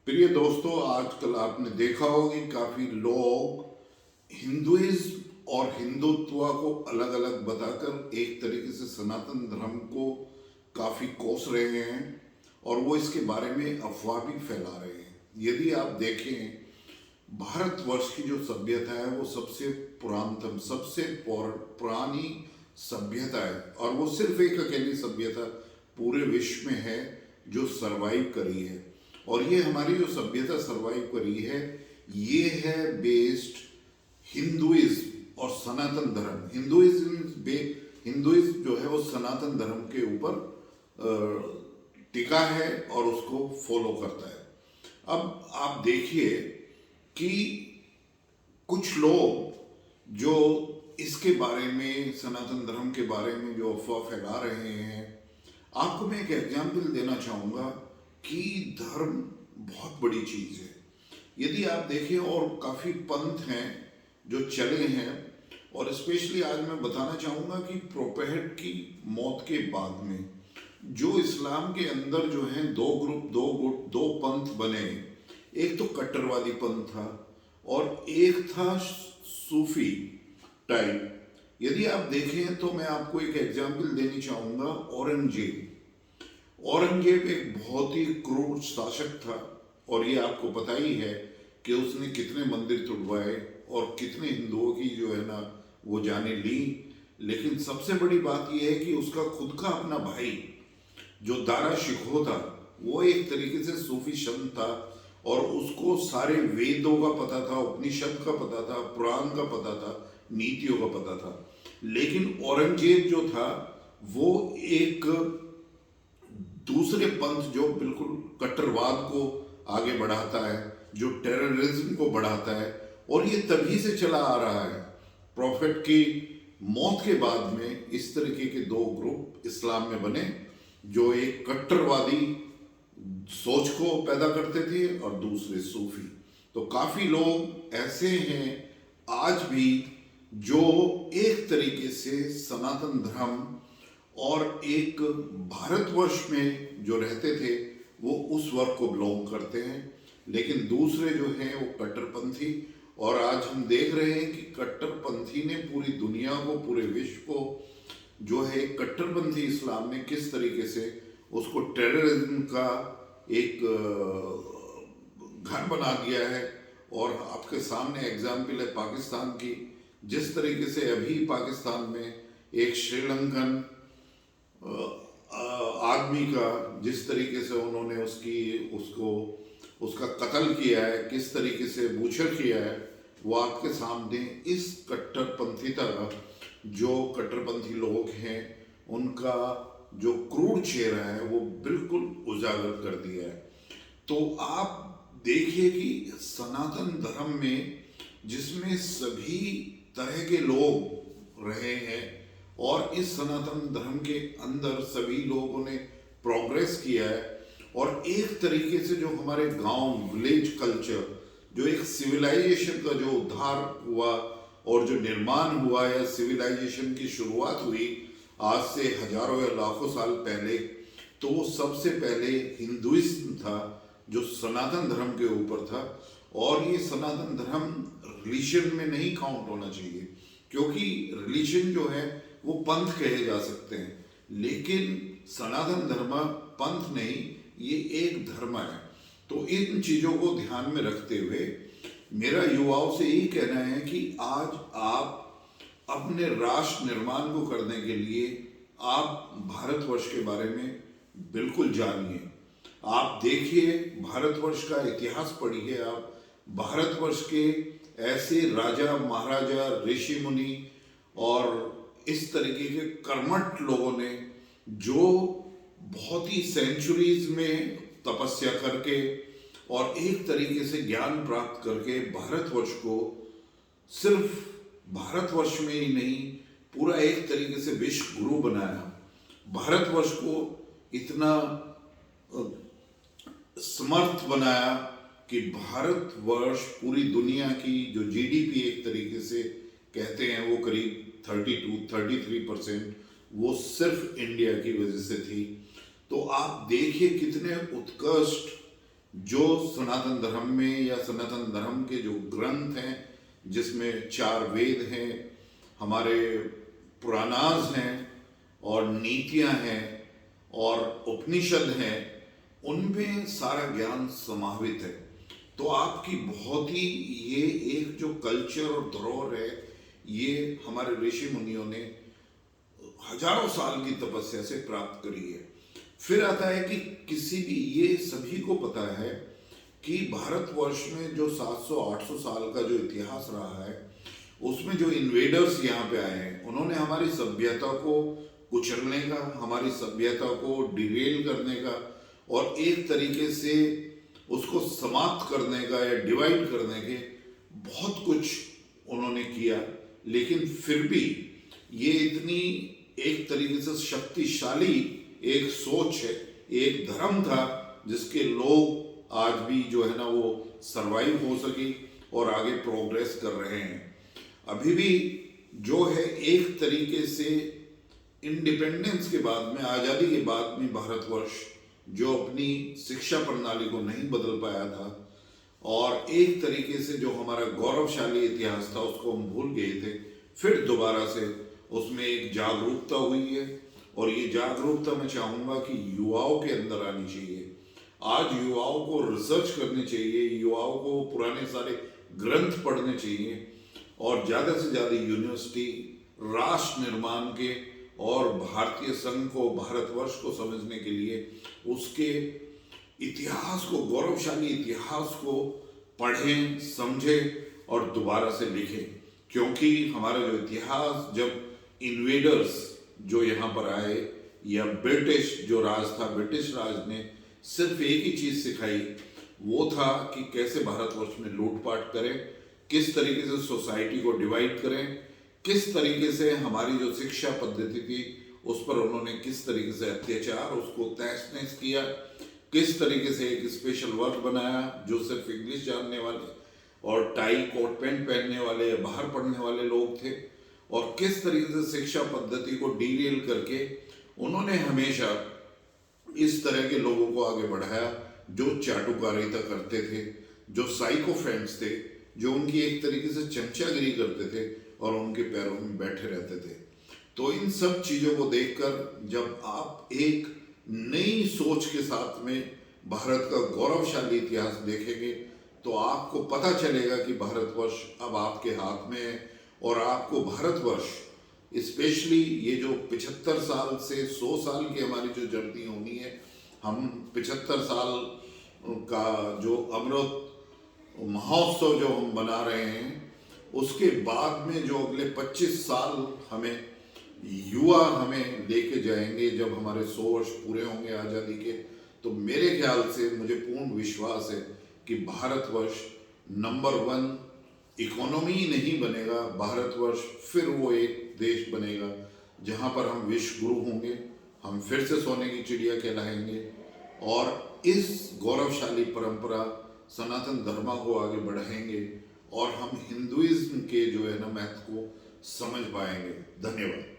प्रिय दोस्तों, आजकल आपने देखा होगा कि काफी लोग हिंदुइज्म और हिंदुत्व को अलग अलग बताकर एक तरीके से सनातन धर्म को काफी कोस रहे हैं और वो इसके बारे में अफवाह भी फैला रहे हैं। यदि आप देखें, भारतवर्ष की जो सभ्यता है वो सबसे पुरातन, सबसे पुरानी सभ्यता है और वो सिर्फ एक अकेली सभ्यता पूरे विश्व में है जो सरवाइव करी है। और ये हमारी जो सभ्यता सरवाइव करी है ये है बेस्ड हिंदुइज्म और सनातन धर्म। हिंदुइज्म जो है वो सनातन धर्म के ऊपर टिका है और उसको फॉलो करता है। अब आप देखिए कि कुछ लोग जो इसके बारे में, सनातन धर्म के बारे में जो अफवाह फैला रहे हैं, आपको मैं एक एग्जाम्पल देना चाहूँगा कि धर्म बहुत बड़ी चीज़ है। यदि आप देखें, और काफ़ी पंथ हैं जो चले हैं, और स्पेशली आज मैं बताना चाहूँगा कि प्रोपेट की मौत के बाद में जो इस्लाम के अंदर जो है दो ग्रुप, दो पंथ बने। एक तो कट्टरवादी पंथ था और एक था सूफी टाइप। यदि आप देखें तो मैं आपको एक एग्जाम्पल देनी चाहूँगा। औरंगजेब एक बहुत ही क्रूर शासक था और ये आपको पता ही है कि उसने कितने मंदिर तुड़वाए और कितने हिंदुओं की जो है ना वो जाने ली। लेकिन सबसे बड़ी बात यह है कि उसका खुद का अपना भाई जो दारा शिकोह था वो एक तरीके से सूफी संत था और उसको सारे वेदों का पता था, उपनिषद का पता था, पुराण का पता था, नीतियों का पता था। लेकिन औरंगजेब जो था वो एक दूसरे पंथ जो बिल्कुल कट्टरवाद को आगे बढ़ाता है, जो टेररिज्म को बढ़ाता है, और ये तभी से चला आ रहा है। प्रॉफिट की मौत के बाद में इस तरीके के दो ग्रुप इस्लाम में बने जो एक कट्टरवादी सोच को पैदा करते थे और दूसरे सूफी। तो काफी लोग ऐसे हैं आज भी जो एक तरीके से सनातन धर्म और एक भारतवर्ष में जो रहते थे वो उस वर्ग को बिलोंग करते हैं, लेकिन दूसरे जो हैं वो कट्टरपंथी। और आज हम देख रहे हैं कि कट्टरपंथी ने पूरी दुनिया को, पूरे विश्व को जो है कट्टरपंथी इस्लाम ने किस तरीके से उसको टेररिज्म का एक घर बना दिया है। और आपके सामने एग्जाम्पल है पाकिस्तान की। जिस तरीके से अभी पाकिस्तान में एक श्रीलंकन आदमी का जिस तरीके से उन्होंने उसका कत्ल किया है, किस तरीके से बूचर किया है, वो आपके सामने इस कट्टरपंथीता का, जो कट्टरपंथी लोग हैं उनका जो क्रूर चेहरा है वो बिल्कुल उजागर कर दिया है। तो आप देखिए कि सनातन धर्म में जिसमें सभी तरह के लोग रहे हैं और इस सनातन धर्म के अंदर सभी लोगों ने प्रोग्रेस किया है, और एक तरीके से जो हमारे गांव, विलेज कल्चर, जो एक सिविलाइजेशन का जो उद्धार हुआ और जो निर्माण हुआ या सिविलाइजेशन की शुरुआत हुई आज से हजारों या लाखों साल पहले, तो वो सबसे पहले हिंदुइज्म था जो सनातन धर्म के ऊपर था। और ये सनातन धर्म रिलीजन में नहीं काउंट होना चाहिए, क्योंकि रिलीजन जो है वो पंथ कहे जा सकते हैं, लेकिन सनातन धर्म पंथ नहीं, ये एक धर्म है। तो इन चीजों को ध्यान में रखते हुए मेरा युवाओं से यही कहना है कि आज आप अपने राष्ट्र निर्माण को करने के लिए आप भारतवर्ष के बारे में बिल्कुल जानिए। आप देखिए, भारतवर्ष का इतिहास पढ़िए, आप भारतवर्ष के ऐसे राजा महाराजा, ऋषि मुनि और इस तरीके के कर्मठ लोगों ने जो बहुत ही सेंचुरीज में तपस्या करके और एक तरीके से ज्ञान प्राप्त करके भारतवर्ष को सिर्फ भारतवर्ष में ही नहीं, पूरा एक तरीके से विश्व गुरु बनाया। भारतवर्ष को इतना समर्थ बनाया कि भारतवर्ष पूरी दुनिया की जो जीडीपी एक तरीके से कहते हैं वो करीब 32-33% वो सिर्फ इंडिया की वजह से थी। तो आप देखिए कितने उत्कृष्ट जो सनातन धर्म में या सनातन धर्म के जो ग्रंथ हैं, जिसमें 4 वेद हैं, हमारे पुराणास हैं और नीतियां हैं और उपनिषद हैं, उनमें सारा ज्ञान समाहित है। तो आपकी बहुत ही ये एक जो कल्चर और धरोहर है, ये हमारे ऋषि मुनियों ने हजारों साल की तपस्या से प्राप्त करी है। फिर आता है कि किसी भी, ये सभी को पता है कि भारतवर्ष में जो 700-800 साल का जो इतिहास रहा है, उसमें जो इन्वेडर्स यहाँ पे आए हैं, उन्होंने हमारी सभ्यता को कुचलने का, हमारी सभ्यता को डिरेल करने का और एक तरीके से उसको समाप्त करने का या डिवाइड करने के बहुत कुछ उन्होंने किया। लेकिन फिर भी ये इतनी एक तरीके से शक्तिशाली एक सोच है, एक धर्म था जिसके लोग आज भी जो है ना वो सरवाइव हो सके और आगे प्रोग्रेस कर रहे हैं। अभी भी जो है एक तरीके से इंडिपेंडेंस के बाद में, आज़ादी के बाद में भारतवर्ष जो अपनी शिक्षा प्रणाली को नहीं बदल पाया था और एक तरीके से जो हमारा गौरवशाली इतिहास था उसको हम भूल गए थे, फिर दोबारा से उसमें एक जागरूकता हुई है। और ये जागरूकता मैं चाहूँगा कि युवाओं के अंदर आनी चाहिए। आज युवाओं को रिसर्च करनी चाहिए, युवाओं को पुराने सारे ग्रंथ पढ़ने चाहिए और ज़्यादा से ज़्यादा यूनिवर्सिटी, राष्ट्र निर्माण के और भारतीय संघ को, भारतवर्ष को समझने के लिए उसके इतिहास को, गौरवशाली इतिहास को पढ़ें, समझें और दोबारा से लिखें। क्योंकि हमारा जो इतिहास, जब इन्वेडर्स जो यहाँ पर आए या ब्रिटिश जो राज था, ब्रिटिश राज ने सिर्फ एक ही चीज़ सिखाई, वो था कि कैसे भारतवर्ष में लूटपाट करें, किस तरीके से सोसाइटी को डिवाइड करें, किस तरीके से हमारी जो शिक्षा पद्धति थी उस पर उन्होंने किस तरीके से अत्याचार, उसको तहस नहस किया, किस तरीके से एक स्पेशल वर्ग बनाया जो सिर्फ इंग्लिश जानने वाले और टाई कोट पैंट पहनने वाले या बाहर पढ़ने वाले लोग थे, और किस तरीके से शिक्षा पद्धति को डीरेल करके उन्होंने हमेशा इस तरह के लोगों को आगे बढ़ाया जो चाटुकारिता करते थे, जो साइकोफेंट्स थे, जो उनकी एक तरीके से चमचागिरी करते थे और उनके पैरों में बैठे रहते थे। तो इन सब चीज़ों को देखकर जब आप एक नई सोच के साथ में भारत का गौरवशाली इतिहास देखेंगे तो आपको पता चलेगा कि भारतवर्ष अब आपके हाथ में है और आपको भारतवर्ष, स्पेशली ये जो 75 साल से 100 साल की हमारी जो जर्नी होनी है, हम 75 साल का जो अमृत महोत्सव जो हम बना रहे हैं, उसके बाद में जो अगले 25 साल हमें युवा हमें लेके जाएंगे, जब हमारे 100 वर्ष पूरे होंगे आज़ादी के, तो मेरे ख्याल से मुझे पूर्ण विश्वास है कि भारतवर्ष नंबर 1 इकोनॉमी नहीं बनेगा, भारतवर्ष फिर वो एक देश बनेगा जहाँ पर हम विश्व गुरु होंगे, हम फिर से सोने की चिड़िया कहलाएंगे और इस गौरवशाली परंपरा सनातन धर्म को आगे बढ़ाएंगे और हम हिंदुइज्म के जो है ना महत्व को समझ पाएंगे। धन्यवाद।